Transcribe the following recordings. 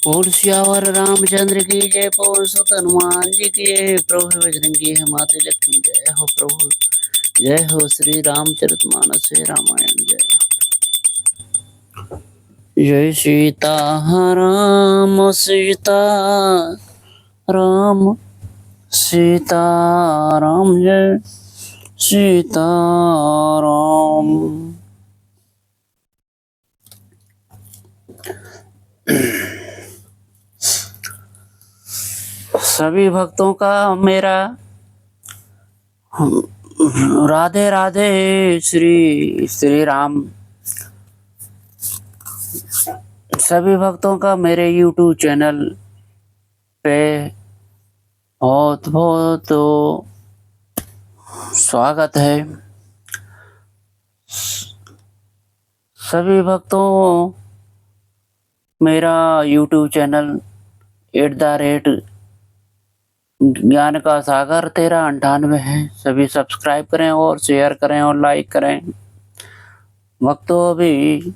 बोल सियावर रामचंद्र की जय। पवन सुत हनुमान जी की जय। प्रभु बजरंगी है माते लक्ष्मी जय हो प्रभु। जय हो श्री रामचरितमानस रामायण जय। जय सीता राम सीता राम सीता राम जय सीता राम। सभी भक्तों का मेरा राधे राधे। श्री श्री राम। सभी भक्तों का मेरे YouTube चैनल पे बहुत बहुत स्वागत है। सभी भक्तों मेरा YouTube चैनल @ज्ञान का सागर 1398 है। सभी सब्सक्राइब करें और शेयर करें और लाइक करें। भक्तों अभी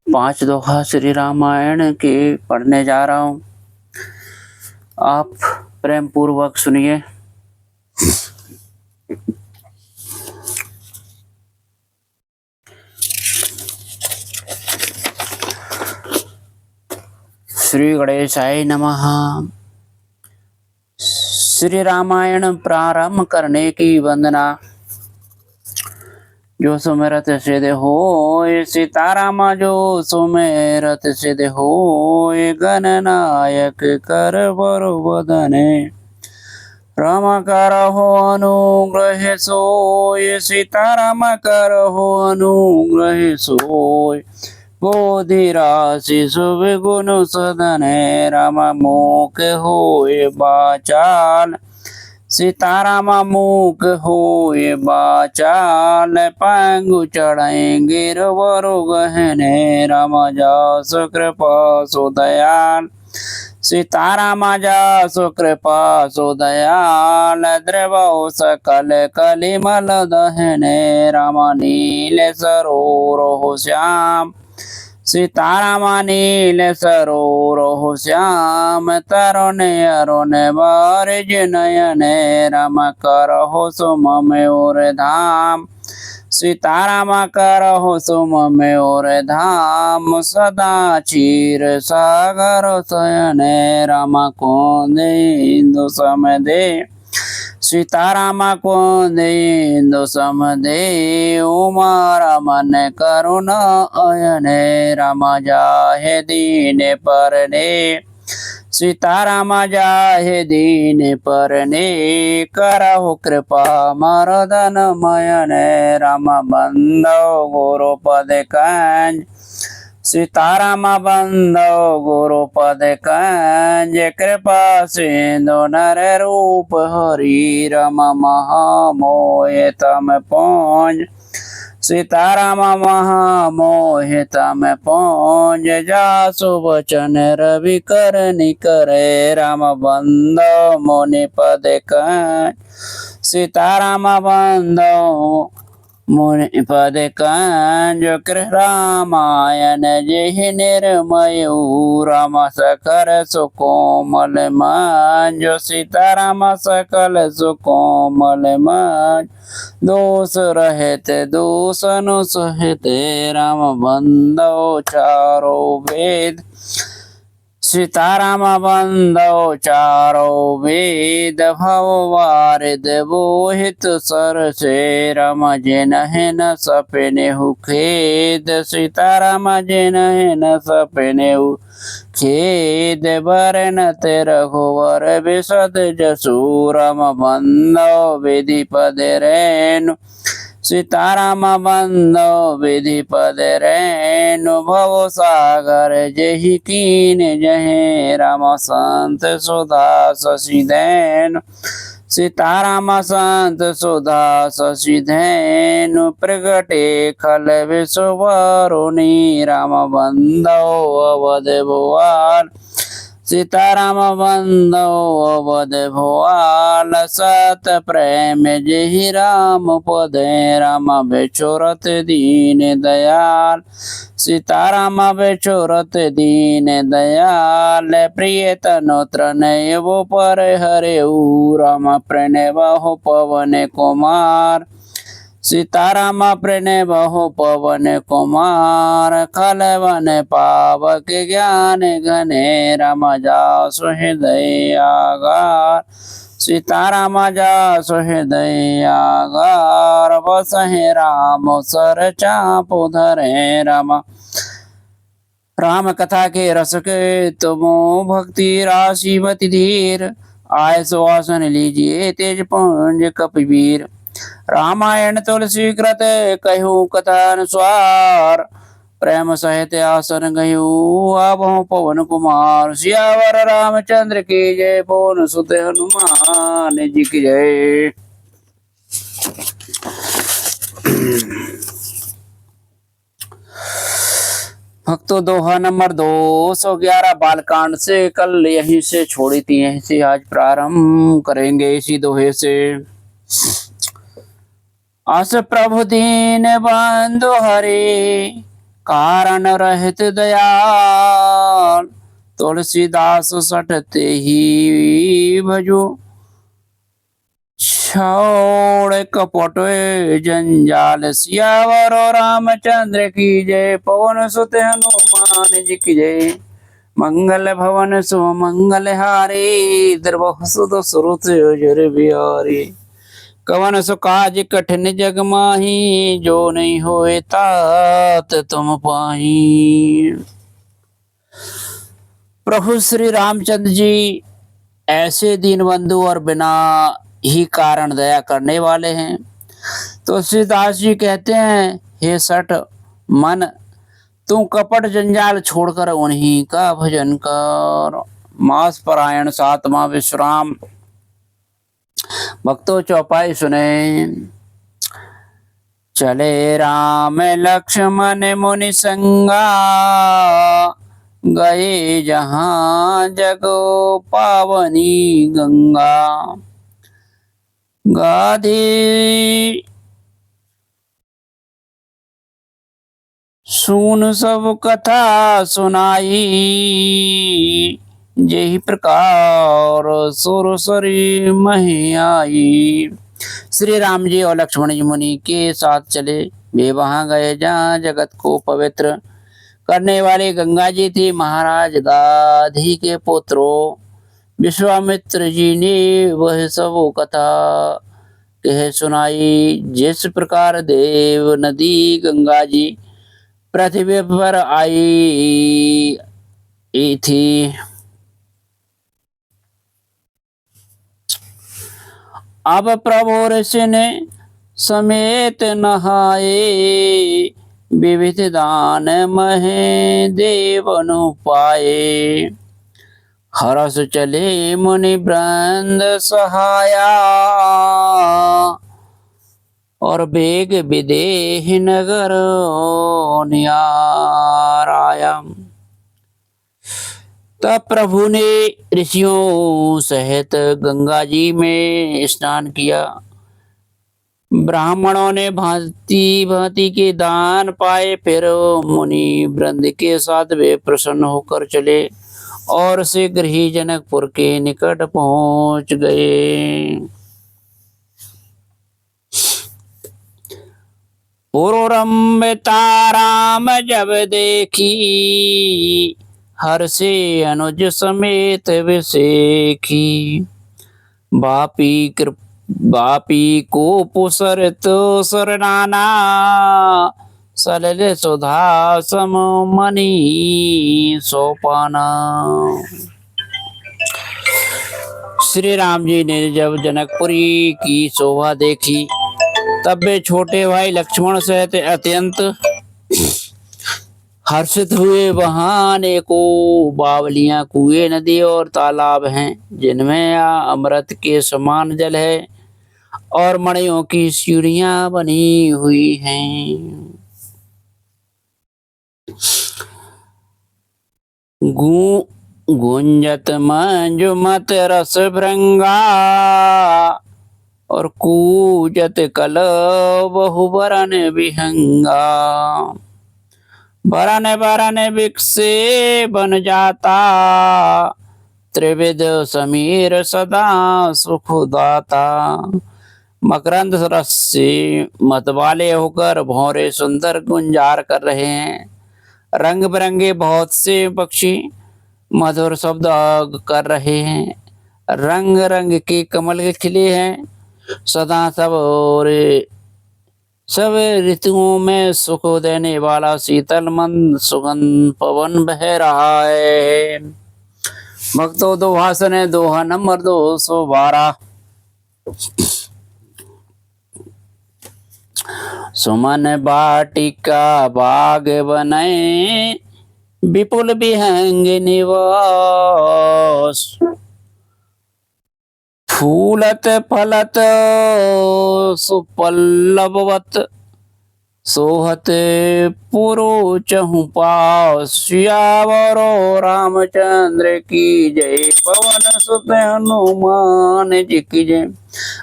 5 दोहा श्री रामायण के पढ़ने जा रहा हूँ। आप प्रेम पूर्वक सुनिए। श्री गणेशाय नमः। श्री रामायण प्रारंभ करने की वंदना। जो सुमिरत सिद्ध होय सीतारामा। जो सुमिरत सिद्ध होय गणनायक कर बरु बदने। राम करहो अनुग्रह सोय सीताराम करहो अनुग्रह सोय। बोधि राशि सुविगुण सदने। राम मूक होय बाचाल सीताराम मूक होय बाचाल। पांगु चढ़ेंगे गिरवरु गहने। राम जासु कृपा सो दयाल सीताराम जासु कृपा सो दयाल। द्रवौ सकल कलिमल दहने। राम नील सरोरहु श्याम सीताराम नील सरोरहु श्याम। तरुण अरुण बारिज नयन। राम करहु सुममयूर धाम सीताराम करहु सुममयूर धाम। सदा क्षीर सागर शयन। राम कुंद समदे सीताराम कुंद समदे। उमा रमन करुणा अयन। राम जाहे दीन परने सीताराम जाहे दीन परने। करहु कृपा मरदन मयन। राम बंदौ गुरुपद कंज सीताराम बंदौ गुरुपद कंज। कृपा सिंधु नर रूप हरि। राम महामोह तम पहुँच सीताराम महामोह तम पहुँच। जासु वचन रवि कर निकरे। राम बंदौ मुनि पद कंज सीताराम बंदौ मुनि पद कंज। रामायण जेहि निर्मयु। राम सकल सुकोमल मंज। सीताराम सकल सुकोमल मंज। दोष रहित दूषण सहित। राम बंदौ चारो वेद सीताराम बंदौ चारो वेद। भव वारिद बोहित सरसे। राम जिनहि न सपनेहु खेद सीताराम जिनहि न सपनेहु खेद। बरनत रघुवर बिशद जसु। राम बंदौ विधि पद रेणु सीताराम बंदौ विधि पद रेणु। भव सागर जेहि कीन जहे। राम संत सुधा शशि धैनु सीताराम संत सुधा शशि धैनु। प्रगटे खल विषु वरुणी। राम बंदौ अवध भुआल सीताराम बंदो अवध भुआल सत प्रेम जेहि राम पदे राम बेचोरत दीन दयाल सीताराम बेचोरत दीन दयाल प्रिय तनोत्र नयवो पर हरे राम प्रणय बहु पवन कुमार सीताराम प्रणय बहु पवन कुमार खलवन पावक ज्ञान घने राम जासु हृदय आगार सीताराम जासु हृदय आगार बसहि राम सर चापु धरे राम राम कथा के रस के तुमो भक्ति राशि मति धीर आय सुवासन लीजिए तेज पुंज कपिवीर रामायण तुलसी कृत कहूँ कथा अनुसार प्रेम सहित आसन गयू आबहु पवन कुमार सियावर रामचंद्र की जय पवन सुत हनुमान जी की जय। भक्तों दोहा नंबर 211 बालकांड से कल यहीं से छोड़ी थी, यहीं से आज प्रारंभ करेंगे इसी दोहे से। अस प्रभु दीन बंधु हरे कारण रहित दयाल तुलसीदास सटते ही भजो छोड़ कपट जंजाल सियावर रामचंद्र की जय पवन सुत हनुमान जी की जय। मंगल भवन सुमंगल हारी द्रवहु सुत सुरत जर बिहारी कवन सुकाज कठिन जग माही जो नहीं होए तात तुम पाही। प्रभु श्री रामचंद्र जी ऐसे दीनबंधु और बिना ही कारण दया करने वाले हैं। तुलसीदास जी कहते हैं, हे सठ मन तू कपट जंजाल छोड़कर उन्हीं का भजन कर। मास परायण सातवां विश्राम। भक्तों चौपाई सुने। चले राम लक्ष्मण मुनि संगा गए जहां जगो पावनी गंगा गाधी सुन सब कथा सुनाई जेहि प्रकार सुरसरी मही आई। श्री राम जी और लक्ष्मण जी मुनि के साथ चले। वे वहां गए जहाँ जगत को पवित्र करने वाली गंगा जी थी। महाराज गाधी के पुत्रों विश्वामित्र जी ने वह सब कथा कह सुनाई जिस प्रकार देव नदी गंगा जी पृथ्वी पर आई थी। अब प्रभु ऋषि ने समेत नहाए विविध दान महे देवनु पाए। हरस चले मुनि वृंद सहाया और बेग विदेह नगर नियाराया। तब प्रभु ने ऋषियों सहित गंगा जी में स्नान किया। ब्राह्मणों ने भांति भांति के दान पाए। फिर मुनि वृंद के साथ वे प्रसन्न होकर चले और शीघ्र ही जनकपुर के निकट पहुंच गए। पुरम्बिता राम जब देखी हर्षे अनुज समेत विसेखी। बापी को पुसरित सरनाना सलिल सुधा सम मणि सोपाना। श्री राम जी ने जब जनकपुरी की शोभा देखी तब वे छोटे भाई लक्ष्मण सहित अत्यंत हर्षित हुए। वहां अनेकों बावलियां कुएं नदी और तालाब हैं जिनमें अमृत के समान जल है और मणियों की सीढ़ियां बनी हुई हैं। गुंजत मंजुमत रस भृंगा और कूजत कल बहु बरन विहंगा। बरन बरन विकसे बन जाता त्रिविध समीर सदा सुखदाता। मकरंद रस से मतवाले होकर भौरे सुंदर गुंजार कर रहे हैं। रंग बिरंगे बहुत से पक्षी मधुर शब्द कर रहे हैं। रंग रंग के कमल खिले हैं। सदा सब ऋतुओं में सुख देने वाला शीतल मंद सुगंध पवन बह रहा है। भक्तों दोहा सुने, दोहा नंबर 212। सुमन बाटिका बाग बनाए विपुल विहंग निवास। फूलत फलत सुपल्लवत सोहत पुरोचहु पास। सियावरो रामचंद्र की जय, पवन सुत हनुमान जी की जय।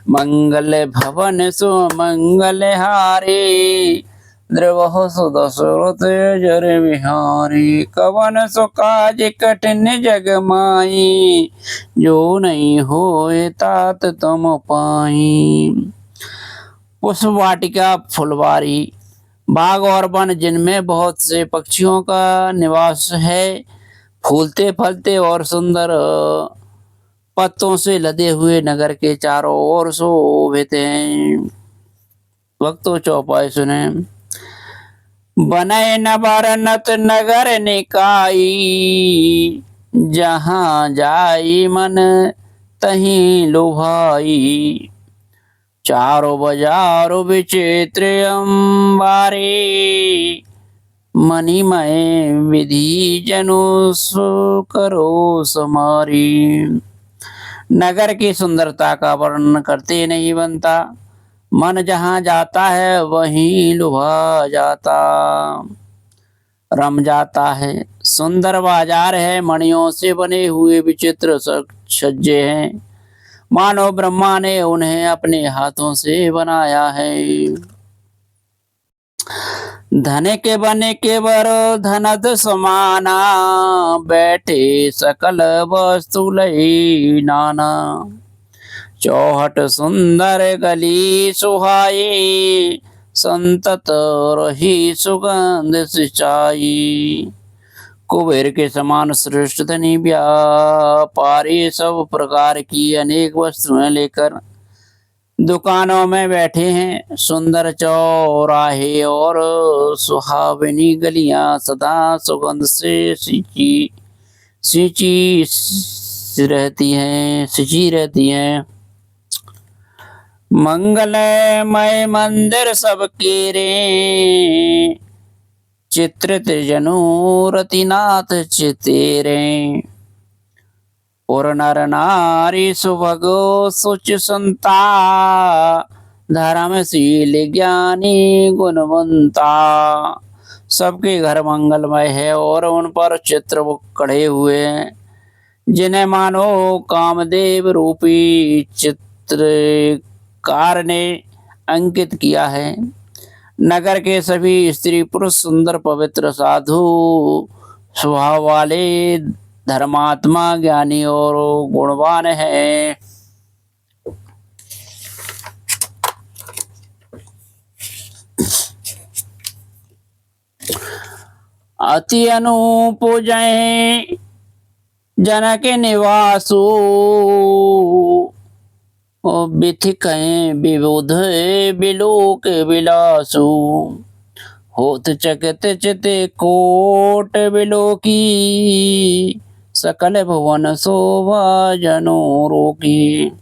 मंगल भवन सुमंगल हारे, द्रवहु सुदशरथ जर विहारी। कवन सो काज कठिन जग माई, जो नहीं होए तात तुम पाई। पुष्प वाटिका फुलवारी, बाग और वन जिनमें बहुत से पक्षियों का निवास है। फूलते फलते और सुंदर पत्तों से लदे हुए नगर के चारों ओर शोभित हैं। भक्तों चौपाई सुने। बने न बरनत नगर निकाई, जहाँ जाई मन तहीं लुभाई। चारों बाजारों विचित्र अंबारे, मणिमय विधि जनु करो समारी। नगर की सुंदरता का वर्णन करते नहीं बनता, मन जहाँ जाता है वहीं लुभा जाता, रम जाता है। सुंदर बाजार है, मणियों से बने हुए विचित्र सज्जे हैं, मानो ब्रह्मा ने उन्हें अपने हाथों से बनाया है। धन के बने के वर धनद समाना, बैठे सकल वस्तु लई नाना। चौहट सुंदर गली सुहाई, संतत रही सुगंध सिंचाई। कुबेर के समान श्रेष्ठ धनी व्यापारी सब प्रकार की अनेक वस्तुएं लेकर दुकानों में बैठे हैं। सुंदर चौराहे और सुहावनी गलियां सदा सुगंध से सिंची रहती हैं। मंगलमय मंदिर सबके रे, चित्रित जनु रतिनाथ चितेरे। और नर नारी सुभगो सुच संता, धर्मशील ज्ञानी गुणवंता। सबके घर मंगलमय है और उन पर चित्र कढ़े हुए हैं, जिन्हें मानो कामदेव रूपी चित्रकार ने अंकित किया है। नगर के सभी स्त्री पुरुष सुंदर पवित्र साधु स्वभाव वाले धर्मात्मा ज्ञानी और गुणवान है। अति अनूप जय जनक निवासु, बिथिक विबुध बिलोक विलासु। होत चकित चित कोट बिलोकी, सकल भुवन शोभा जनो रोकी।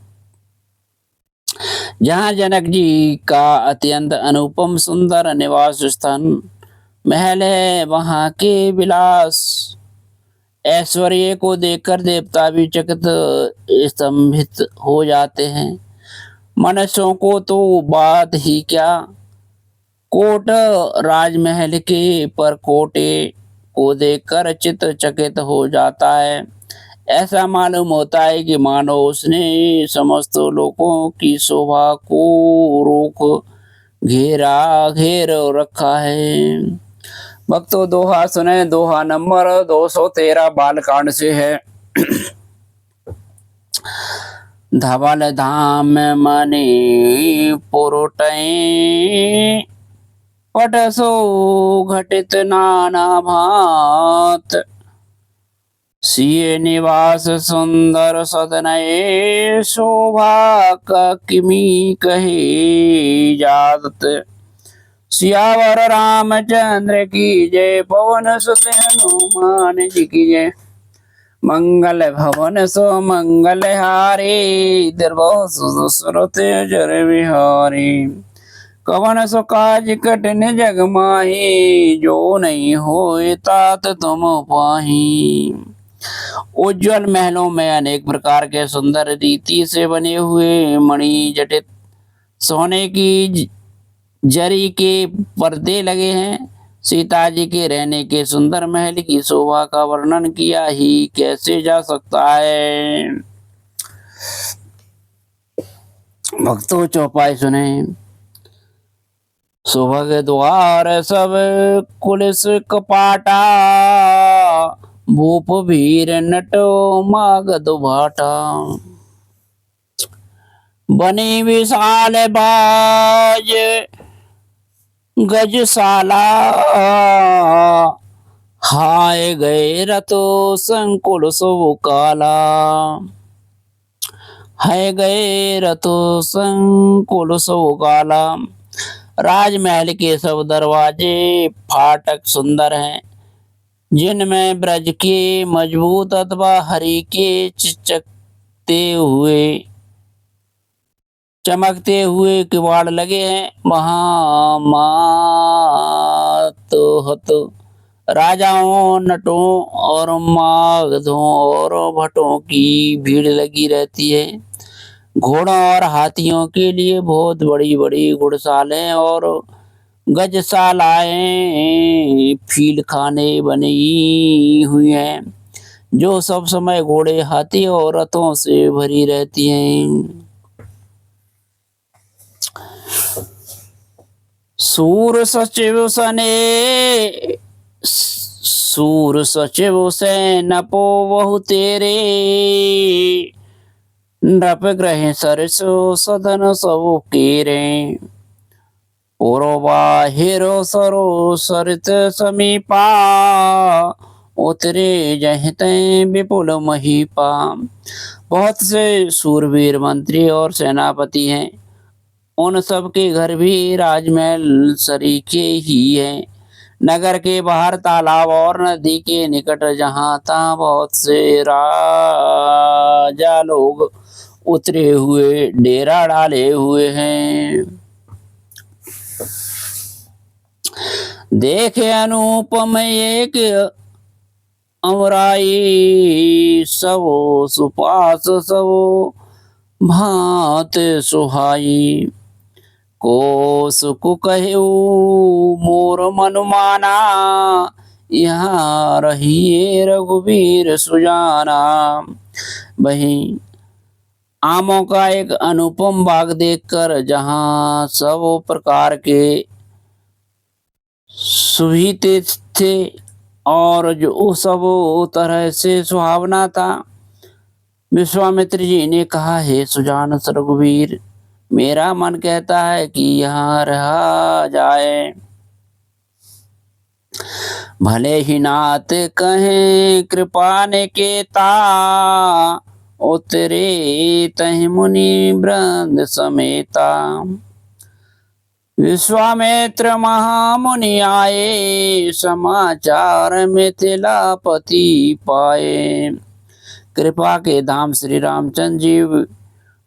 जहाँ जनक जी का अत्यंत अनुपम सुंदर निवास स्थान महल है, वहाँ के विलास ऐश्वर्य को देखकर देवता भी चकित स्तंभित हो जाते हैं। मनुष्यों को तो बात ही क्या, कोट राजमहल के परकोटे को देखकर चित्त चकित हो जाता है। ऐसा मालूम होता है कि मानो उसने समस्त लोगों की शोभा को रोक घेर रखा है। भक्तों दोहा सुने, दोहा नंबर 213 बालकांड से है। धवल धाम मणि पुरुटै पट सो घटित नाना भात, सिय निवास सुंदर सदनय शोभा किमी कहे जात। सियावर रामचंद्र की जय, पवन सुत हनुमान जी की जय। मंगल भवन सो मंगल हारी, द्रवो सुरत जर विहारी। कवन सो काज कठिन जग माही, जो नहीं होए तात तुम पाही। उज्जवल महलों में अनेक प्रकार के सुंदर रीति से बने हुए मणि जटित सोने की जरी के पर्दे लगे हैं। सीता जी के रहने के सुंदर महल की शोभा का वर्णन किया ही कैसे जा सकता है। भक्तों चौपाई सुने। शोभा के द्वार सब कुलिस कपाटा, भूप भीर नटो मागध भाटा। बनी विशाल बाज गजशाला, हाय गए रतो संकुल सो काला। है गए रतो संकुल सो काला। राजमहल के सब दरवाजे फाटक सुंदर हैं, जिनमें ब्रज के मजबूत अथवा हरि के चमकते हुए किवाड़ लगे हैं। वहाँ मातोहत राजाओं, नटों और मागधों और भटों की भीड़ लगी रहती है। घोड़ों और हाथियों के लिए बहुत बड़ी बड़ी घुड़सालें और गजशालाएं, फील खाने बनी हुई हैं, जो सब समय घोड़े, हाथी और रथों से भरी रहती हैं। सूर सचिव से नपो बहु तेरे, नृप ग्रह सरसो सदन सब केरे। बाहिरो सरो सरित समीपा, उतरे जहते विपुल महीपा। बहुत से सूरवीर मंत्री और सेनापति हैं, उन सब के घर भी राजमहल सरीखे ही हैं। नगर के बाहर तालाब और नदी के निकट जहाँ तहाँ बहुत से राजा लोग उतरे हुए डेरा डाले हुए हैं। देखे अनुपम एक अमराई, सबो सुपास सबो भांत सुहाई। को सुख कहू मोर मनुमाना, यहाँ रहिए रघुवीर सुजाना। वही आमों का एक अनुपम बाग देखकर, जहाँ सब प्रकार के सुविधे थे और जो सब तरह से सुहावना था। विश्वामित्र जी ने कहा, हे सुजान रघुवीर, मेरा मन कहता है कि यहाँ रहा जाए। भले ही नाथ कहें कृपा ने केता, उतरे तहि मुनि वृंद समेता। विश्वामित्र महामुनि आए, समाचार मिथिलापति पाए। कृपा के धाम श्री रामचंद्र जी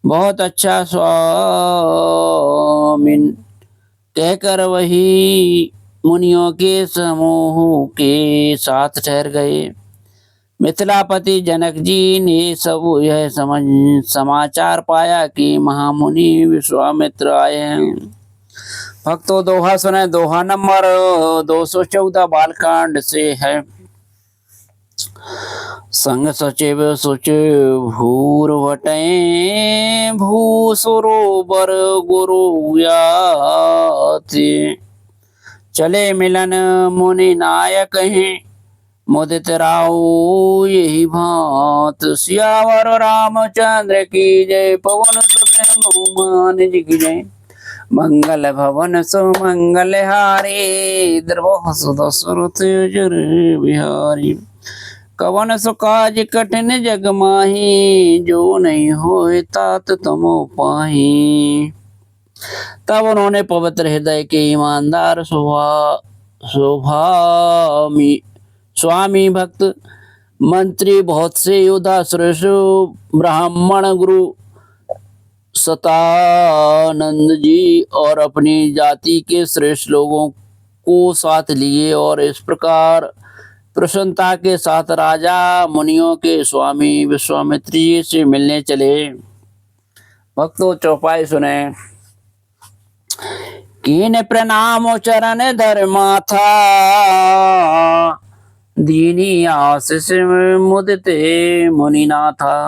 बहुत अच्छा स्वामिन कहकर वही मुनियों के समूह के साथ ठहर गए। मिथिलापति जनक जी ने सब यह समाचार पाया कि महामुनि विश्वामित्र आए हैं। भक्तों दोहा सुने। दोहा नंबर 214 बालकांड से है। संग सचिव सुच भूर्भटे भूसुरोवर गुरु याति चले मिलन मुनि नायक हैं मुदित राऊ यही भांत सियावर रामचंद्र की जय पवन सुत हनुमान जी की जय मंगल भवन सुमंगल हारी द्रवह सुदशरथ जर बिहारी कवन सुकाज कठिन जग माही जो नहीं होए तात तुम पाही। तब उन्होंने पवित्र हृदय के ईमानदार स्वामी भक्त मंत्री बहुत से योद्धा श्रेष्ठ ब्राह्मण गुरु सतानंद जी और अपनी जाति के श्रेष्ठ लोगों को साथ लिए और इस प्रकार प्रसन्नता के साथ राजा मुनियों के स्वामी विश्वामित्र जी से मिलने चले। भक्तों चौपाई सुने। कीन प्रणाम चरण धर्मा था दीनी आशीष मुदिते मुनिनाथा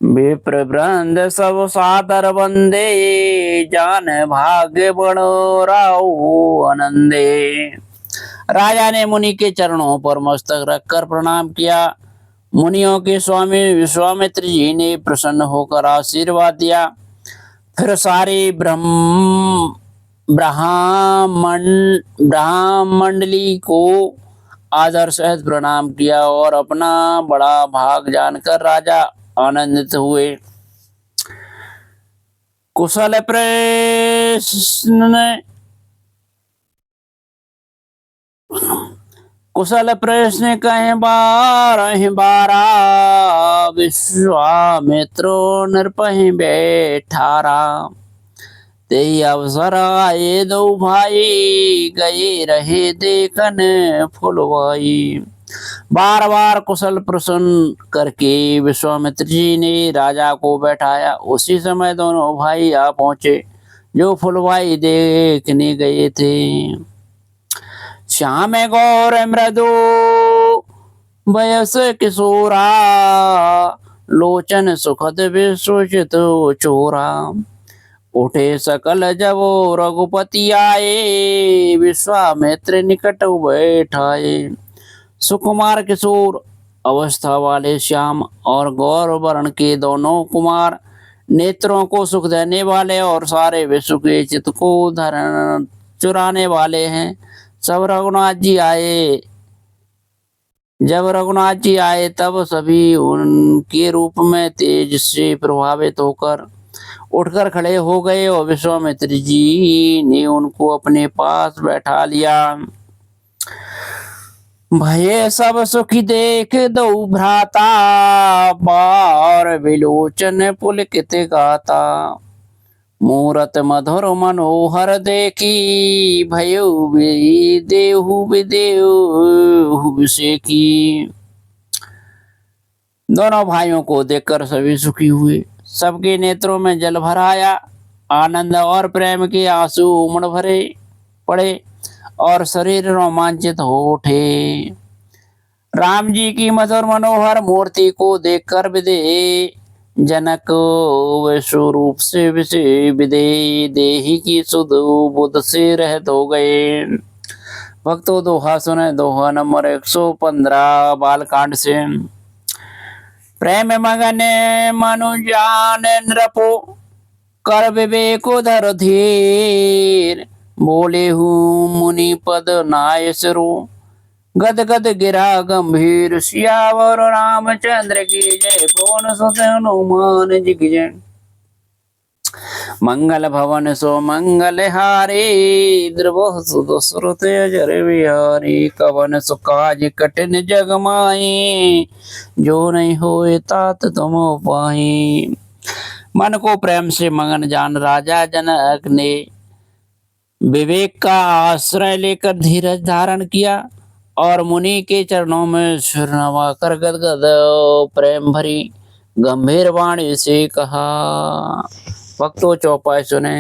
विप्र वृंद सब सादर वंदे जान भाग्य बड़ो राउ आनंदे। राजा ने मुनि के चरणों पर मस्तक रखकर प्रणाम किया। मुनियों के स्वामी विश्वामित्र जी ने प्रसन्न होकर आशीर्वाद दिया। फिर सारी ब्राह्मंडली को आदर सहित प्रणाम किया और अपना बड़ा भाग जानकर राजा आनंदित हुए। कुशल प्रश्न कहे बारा विश्वामित्रो नृपहि बैठारा ते अवसर आए दो भाई गए रहे देखन फुलवाई। बार बार कुशल प्रश्न करके विश्वामित्र जी ने राजा को बैठाया। उसी समय दोनों भाई आ पहुंचे जो फुलवाई देखने गए थे। श्याम गौर मृदु वयस किशोरा लोचन सुखद विश्वचित चोरा उठे सकल जब रघुपति आए विश्वामित्र निकट बैठाए। सुकुमार किशोर अवस्था वाले श्याम और गौर वर्ण के दोनों कुमार नेत्रों को सुख देने वाले और सारे विश्व के चित्त को धरण चुराने वाले हैं। जब रघुनाथ जी आए तब सभी उनके रूप में तेज से प्रभावित होकर उठकर खड़े हो गए और विश्वामित्र जी ने उनको अपने पास बैठा लिया। भये सब सुखी देख दो भ्राता बार विलोचन पुलकित गाता मूरत मधुर मनोहर देखी भयो देहु विदेहु विषेकी। दोनों भाइयों को देखकर सभी सुखी हुए। सबके नेत्रों में जल भर आया। आनंद और प्रेम के आंसू उमड़ भरे पड़े और शरीर रोमांचित हो उठे। राम जी की मधुर मनोहर मूर्ति को देखकर विदेह जनक स्वरूप से विषय विदेह देही की सुध बुद्ध से रहत हो गए। भक्तों दोहा सुने। दोहा नंबर 115 बालकांड से। प्रेम मगन मनुजान नृपो कर विवेक धर धीर बोले हूँ मुनि पद नाय सरो गद गद गिरा गंभीर सियावर रामचंद्र की जय पवन सुत हनुमान जी की जय। मंगल भवन सो मंगल हारी द्रवह सुदशरथ अजर बिहारी कवन सुकाज कठिन जग माही जो नहीं होए तात तुम पाही। मन को प्रेम से मगन जान राजा जनक ने विवेक का आश्रय लेकर धीरज धारण किया और मुनि के चरणों में सिर नवाकर गदगद प्रेम भरी गंभीर वाणी से कहा। भक्तों चौपाई सुने।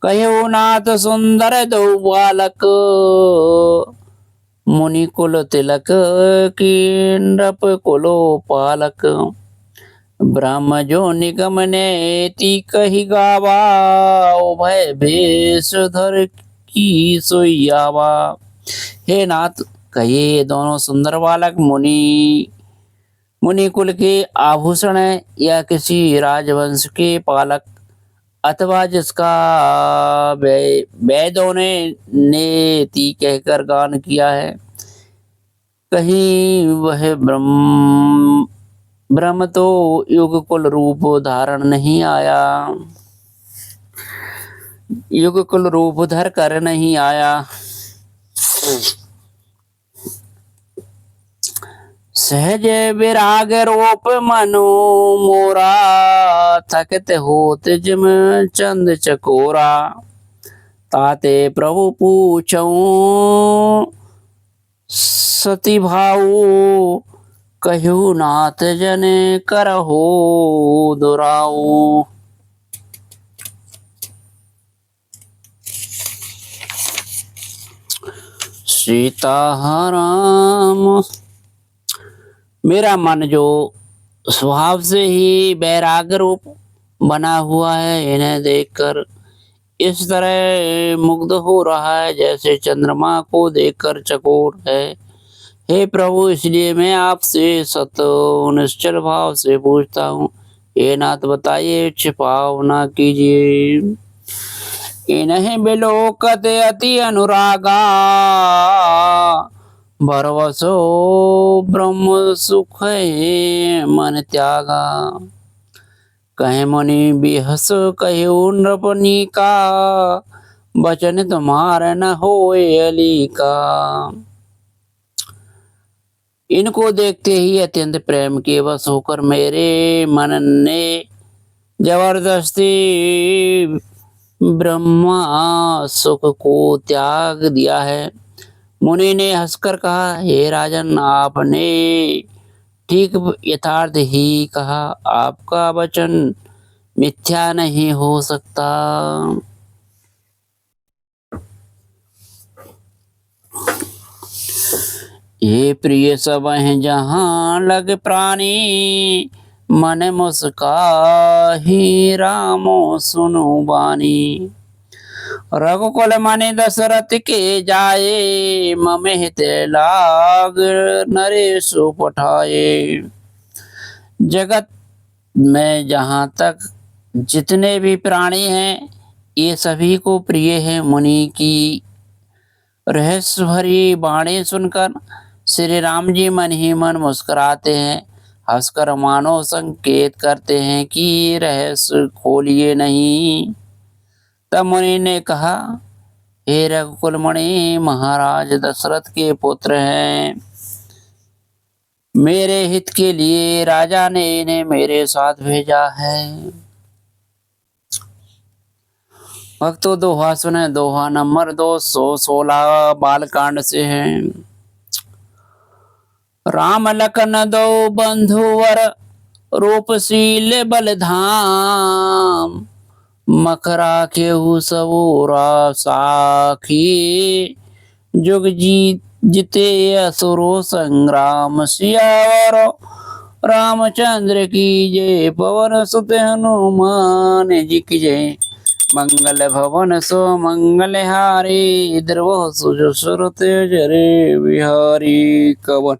कहो नाथ सुंदर दो बालक मुनि कुल तिलक की नृप कुलो पालक। ब्रह्म जो निगम ने ती कही गावा, भय भेष धर की सोयावा। हे नाथ, कहिए दोनों सुंदर बालक मुनि कुल के आभूषण है या किसी राजवंश के पालक, अथवा जिसका वेदों ने नेति कहकर गान किया है। कहीं वह ब्रह्म तो युग कुल रूप धारण नहीं आया, युग कुल रूप धर कर नहीं आया। सहज विराग रूप मनु मोरा, थकत होत जिम चंद चकोरा। ताते प्रभु पूछऊं सती भाऊ, कहू नाथ जन करहो दुराऊ। सीताराम। मेरा मन जो स्वभाव से ही वैराग्य रूप बना हुआ है, इन्हें देखकर इस तरह मुग्ध हो रहा है जैसे चंद्रमा को देखकर चकोर है। हे प्रभु, इसलिए मैं आपसे सत निश्चल भाव से पूछता हूँ, हे नाथ बताइए, छिपाव ना कीजिए। इन्हें बिलोकत अति अनुरागा, भरवसो ब्रह्म सुख मन त्यागा। कहे मुनि बिहस कहु नृपनि का, बचन तुम्हारे न होए अली का। इनको देखते ही अत्यंत प्रेम के वश होकर मेरे मन ने जबरदस्ती ब्रह्मा सुख को त्याग दिया है। मुनि ने हंसकर कहा, हे राजन, आपने ठीक यथार्थ ही कहा, आपका वचन मिथ्या नहीं हो सकता। ये प्रिय सब हैं जहाँ लग प्राणी, मन मुस्काही रामो सुनु बानी। रघुकुल मनि दशरथ के जाए, मम हित लाग नरेश पठाए। जगत में जहाँ तक जितने भी प्राणी हैं, ये सभी को प्रिय है। मुनि की रहस्य भरी वाणी सुनकर श्री राम जी मन ही मन मुस्कुराते हैं, हंसकर मानो संकेत करते हैं कि रहस्य खोलिए नहीं। तब मुनि ने कहा, हे रघुकुल मणि, महाराज दशरथ के पुत्र हैं। मेरे हित के लिए राजा ने इन्हें मेरे साथ भेजा है। भक्तों, दोहा सुने। दोहा नंबर 216 बालकांड से है। राम लखन दो बंधुवर, रूपशील बलधाम। मखरा केहू सबूरा साखी, जुग जीते असुरो संग्राम। सियावर रामचंद्र की जय, पवन सुत हनुमान जी की जय। मंगल भवन सो मंगल हारी, द्रव सुरत जरे बिहारी। कवन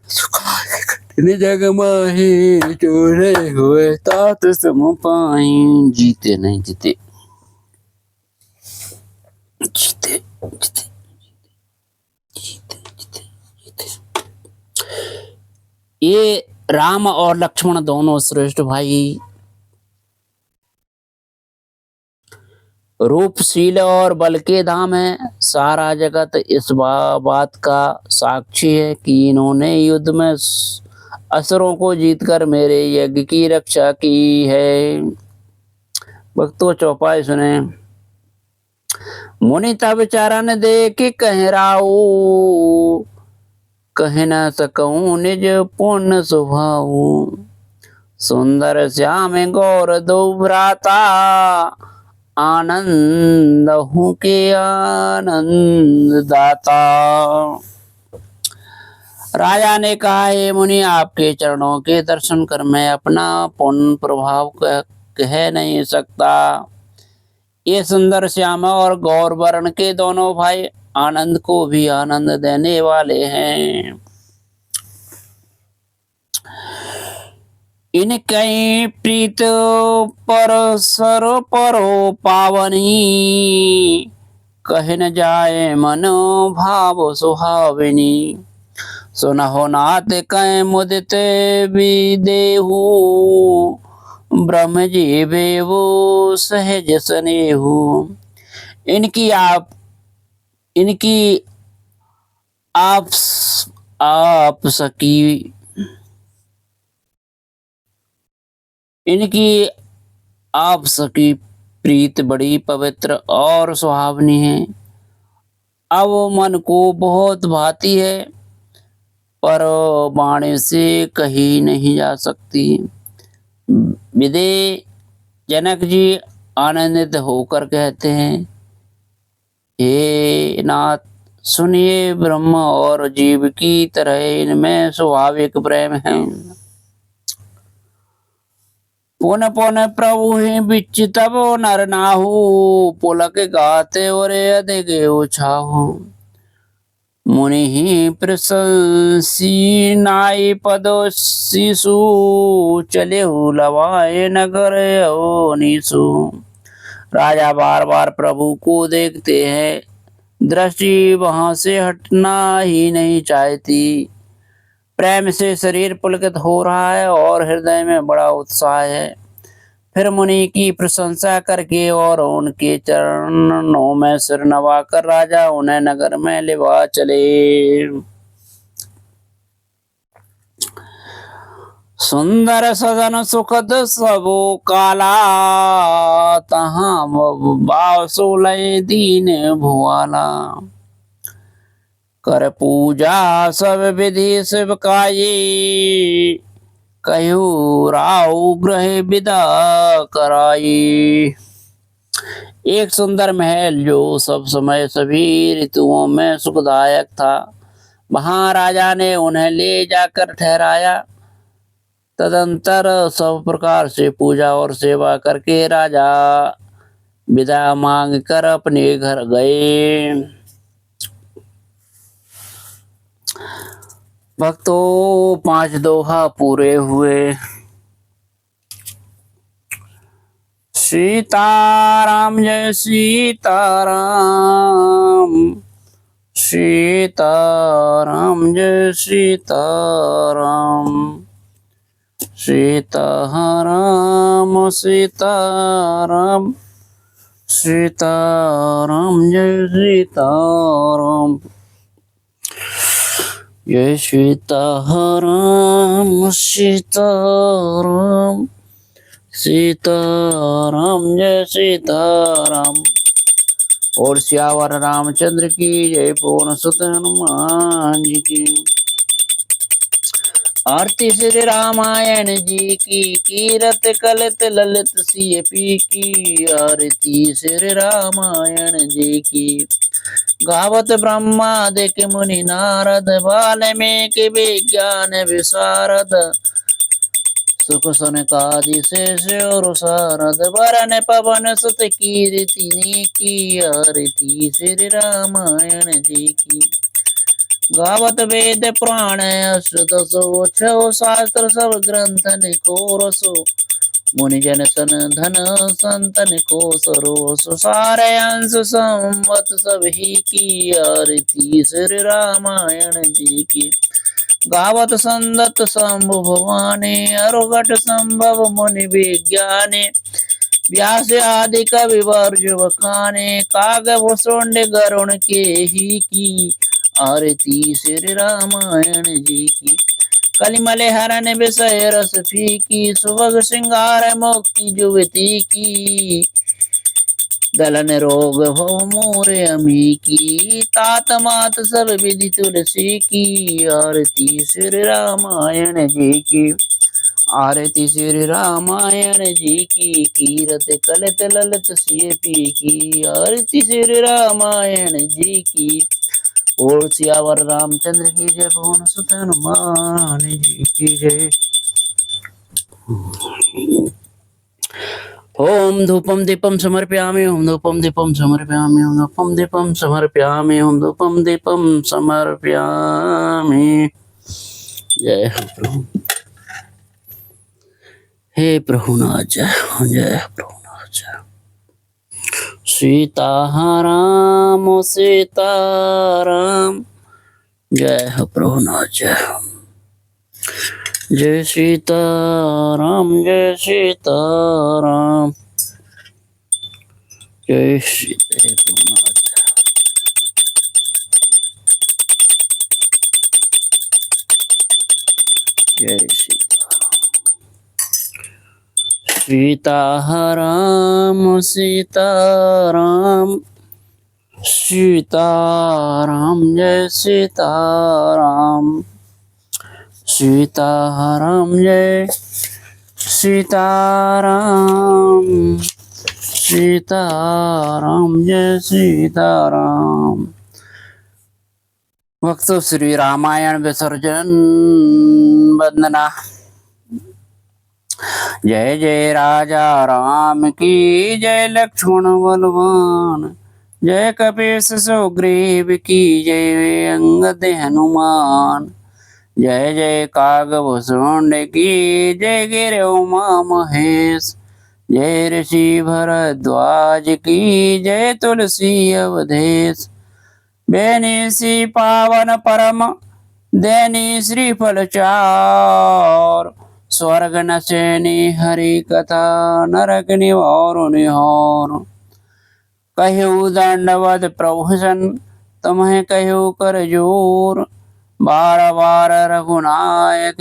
जग माही, चोरे हुए तात सम पाई। जीते नहीं जीते, जीते जीते जीते जीते जीते। ये राम और लक्ष्मण दोनों श्रेष्ठ भाई, रूपशील और बल के धाम है। सारा जगत इस बात का साक्षी है कि इन्होंने युद्ध में असुरों को जीतकर मेरे यज्ञ की रक्षा की है। भक्तों, चौपाई सुने। मुनि तब चरण देख कह राऊ, कह न सकऊं निज पुण्य स्वभाऊ। सुंदर श्याम गौर दो भ्राता, आनंद हूँ के आनंद दाता। राजा ने कहा, हे मुनि, आपके चरणों के दर्शन कर मैं अपना पूर्ण प्रभाव कह नहीं सकता। ये सुंदर श्यामा और गौर वर्ण के दोनों भाई आनंद को भी आनंद देने वाले हैं। इनकई प्रीत परसर परो पावनी, कह न जाए मन भाव सुहावनी। सुनहो नाथ कह मुदित विदेहु, ब्रह्म जी बेवो सहज स्नेहु। इनकी आप सकी इनकी आप सकी प्रीत बड़ी पवित्र और सुहावनी है। अब मन को बहुत भाती है, पर वाणी से कही नहीं जा सकती। विदे जनक जी आनंदित होकर कहते हैं, हे नाथ, सुनिए, ब्रह्म और जीव की तरह इनमें स्वाभाविक प्रेम है। पुन पुन प्रभु ही बिच तब नर नाहु, पुलक गाते और अधिक उछाहु। मुनि ही प्रशंसी नाई पदो शिशु, चले लवाए नगर नीसु। राजा बार बार प्रभु को देखते हैं, दृष्टि वहां से हटना ही नहीं चाहती। प्रेम से शरीर पुलकित हो रहा है और हृदय में बड़ा उत्साह है। फिर मुनि की प्रशंसा करके और उनके चरणों में सिर नवाकर राजा उन्हें नगर में लेवा चले। सुंदर सदन सुखद सबो काला, तहाँ बासुलय दीन भुआला। कर पूजा सब विधि शिवकाई, कहु राव ग्रह विदा कराई। एक सुंदर महल जो सब समय सभी ऋतुओं में सुखदायक था, वहां राजा ने उन्हें ले जाकर ठहराया। तदंतर सब प्रकार से पूजा और सेवा करके राजा विदा मांग कर अपने घर गए। भक्तों, 5 दोहा पूरे हुए। सीताराम जय सीताराम, सीताराम जय सीताराम, सीताराम सीताराम, सीताराम जय सीताराम, जय सीताराम सीताराम, सीताराम जय सीताराम। और सियावर रामचंद्र की जय। पूर्ण सुत हनुमान जी की। आरती श्री रामायण जी की, कीरत कलित ललित सिय पी की। आरती श्री रामायण जी की। गावत ब्रह्मादिक मुनि नारद, वाल्मीकि विज्ञान विशारद। सुख सनकादि शेष और सारद, वरन पवन सुत कीर्ति की। आरती श्री रामायण जी की। गावत वेद पुराण अष्टदशो, छो शास्त्र सब ग्रंथन को रसो। मुनि जन सन धन संतन को सरोसो, सारे अंश संवत सब ही की। आरती श्री रामायण जी की। गावत संदत शंभु भवानी, अरुघट संभव मुनि विज्ञानी। व्यास आदि कवि वर्ज बखाने, कागभूषुंड गरुण के ही की। आरती श्री रामायण जी की। कलिमल हरण विषय रस फीकी, सुभग श्रृंगार मुक्ति जुवती की। दलन रोग हो मोरे अमी की, तात मात सब विधि तुलसी की। आरती श्री रामायण जी की। आरती श्री रामायण जी की। कीरत कलित ललित सिय पी की। आरती श्री रामायण जी की। बोल सियावर रामचंद्र की जय, पवन सुत हनुमान जी की जय। ओम धूपम दीपम समर्पयामि, ओम धूपम दीपम समर्पयामि, ओम धूपम दीपम समर्पयामि, ओम धूपम दीपम समर्पयामि। जय हो प्रभु, हे प्रभुनाथ जय हो, जय हो प्रभुनाथ जय। सीताराम सीताराम, जय हो प्रभुनाथ जय हो। जय सीताराम, जय सीताराम, जय श्री प्रभुनाथ जय सीताराम सीताराम, सीताराम जय सीताराम, सीताराम जय सीताराम, सीताराम जय सीताराम। भक्तों, श्री रामायण विसर्जन वंदना। जय जय राजा राम की जय, लक्ष्मण बलवान, जय कपीस सुग्रीव की जय, अंगद हनुमान, जय जय कागभ सुंड की जय, गिर उमा महेश, जय ऋषि भरद्वाज की जय, तुलसी अवधेश, बेनिसी पावन परम देनी श्रीफल चार, स्वर्ग नशेनी हरि कथा, नरक निवार निहार, कहु दंडवत प्रभु सन, तुम्हें कहु कर जोर, बार बार रघुनायक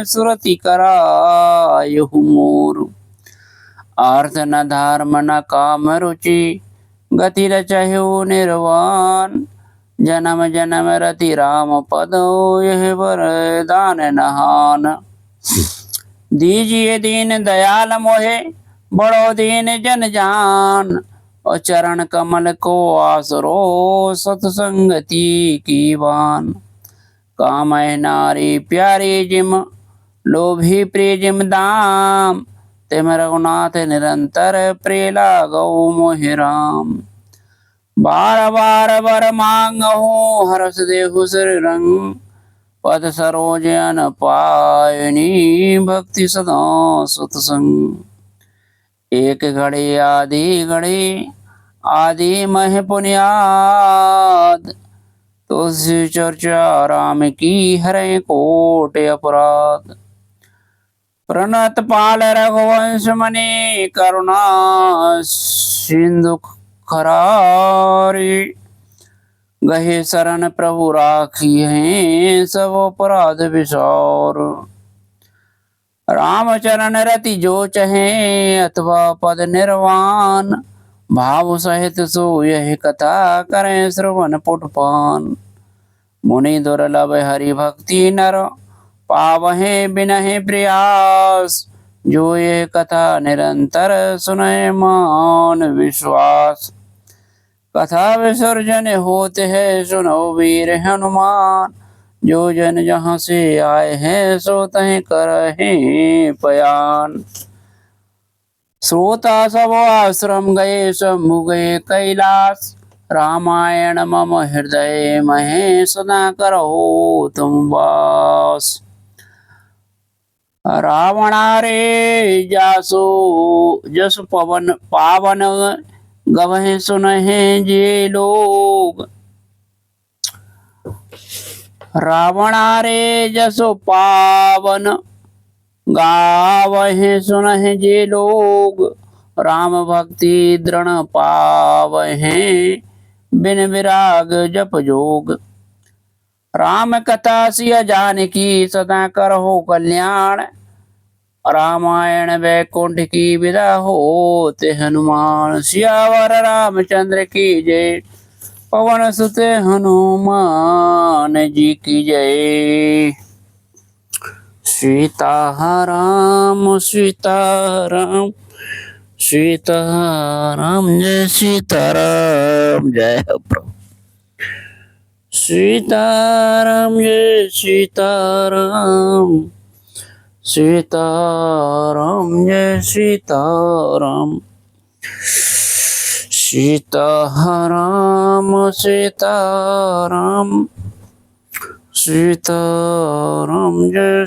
सुरति करायहु मोर, अर्थ न धर्म न काम रुचि, गति रचहु निर्वाण, जन्म जन्म रति राम पद, यह वरदान नहान, दीजिए दीन दयाल मोहे, बड़ो दीन जन जान, और चरण कमल को आसरो, सतसंगति की बान, कामय नारी प्यारी जिम, लोभी प्रिय जिम दाम, तिम रघुनाथ निरंतर प्रिय लागो मोहि राम, बार बार वर मांगहु हरष देहु सिर रंग, पद सरोज अन पायनी, भक्ति सदा सतसंग, एक घड़ी आदि घड़ी आदि मह पुनियाद, तुलसी चर्चा राम की हरे कोट अपराध, प्रणत पाल रघुवंश मणि, करुणा सिंधु खरारी, गहे शरण प्रभु राखी है, सब अपराध विसार, रामचरण रति जो चहे, अथवा पद निर्वाण, भाव सहित सो यह कथा, करें श्रवण पुटपान, मुनि दुर्लभ हरि भक्ति नर, पावहे बिनहि प्रयास, जो ये कथा निरंतर सुनय मान विश्वास, कथा विसर्जन होते हैं सुनो वीर हनुमान, जो जन जहाँ से आए हैं सो तह करहे पयान, श्रोता सब आश्रम गए शंभु गए कैलाश, रामायण मम हृदय महे सदा करो तुम वास, रावणा रे जासो जस पवन पावन, गवहे सुनहे जे लोग, रावणा रे जसो पावन, गावहे सुनहे जे लोग, राम भक्ति दृढ़ पावहे, बिन विराग जप जोग, राम कथा सिय जानकी सदा करहो कल्याण, रामायण वैकुंठ की विदा होते हनुमान, सियावर रामचंद्र की जय, पवन सुत हनुमान जी की जय। सीताराम सीताराम, सीताराम जय सीताराम, जय हो प्रभु। सीताराम जय सीताराम, सीताराम जय सीताराम, सीताराम सीताराम, सीताराम जय